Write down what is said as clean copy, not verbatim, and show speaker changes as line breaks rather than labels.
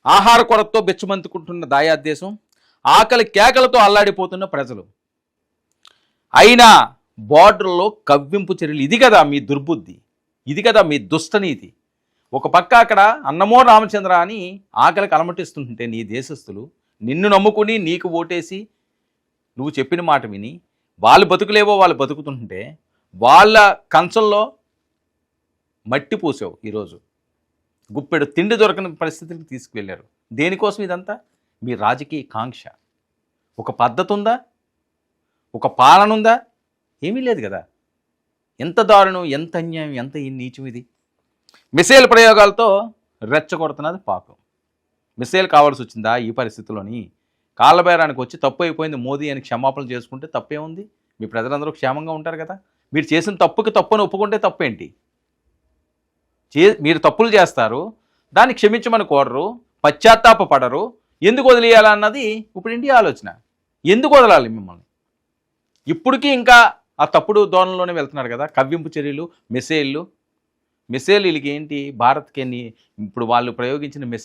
ఆహార కొరతతో బెచ్చమంతుకుంటున్న దాయాదేశం, ఆకలి కేకలతో అల్లాడిపోతున్న ప్రజలు. అయినా బార్డర్లో కవ్వింపు చర్యలు. ఇది కదా మీ దుర్బుద్ధి, ఇది కదా మీ దుష్టనీతి. ఒక పక్క అక్కడ అన్నమో రామచంద్ర అని ఆకలికి అలమటిస్తుంటే నీ దేశస్తులు నిన్ను నమ్ముకుని నీకు ఓటేసి నువ్వు చెప్పిన మాట విని వాళ్ళు బతుకులేవో వాళ్ళు బతుకుతుంటే వాళ్ళ కంచంలో మట్టి పూసావు. ఈరోజు గుప్పెడు తిండి దొరకని పరిస్థితికి తీసుకువెళ్ళారు. దేనికోసం ఇదంతా? మీ రాజకీయ కాంక్ష. ఒక పద్ధతి ఉందా? ఒక పాలన ఉందా? ఏమీ లేదు కదా. ఎంత దారుణం, ఎంత అన్యాయం, ఎంత నీచం ఇది. మిసైల్ ప్రయోగాలతో రెచ్చగొడుతున్నది పాకం. మిసైల్ కావాల్సి వచ్చిందా ఈ పరిస్థితుల్లోని? కాళ్ళబేరానికి వచ్చి తప్పు అయిపోయింది మోదీ అని క్షమాపణలు చేసుకుంటే తప్పే ఉంది? మీ ప్రజలందరూ క్షేమంగా ఉంటారు కదా. మీరు చేసిన తప్పుకి తప్పుని ఒప్పుకుంటే తప్పేంటి? మీరు తప్పులు చేస్తారు, దాన్ని క్షమించమని కోరరు, పశ్చాత్తాప పడరు. ఎందుకు వదిలేయాలన్నది ఇప్పుడు ఇండియా ఆలోచన. ఎందుకు వదలాలి మిమ్మల్ని? ఇప్పటికీ ఇంకా ఆ తప్పుడు ధోరణిలోనే వెళ్తున్నారు కదా. కవ్వింపు చర్యలు, మిసైళ్ళు వీళ్ళకి ఏంటి? భారత్కి ఇప్పుడు వాళ్ళు ప్రయోగించిన మిసైల్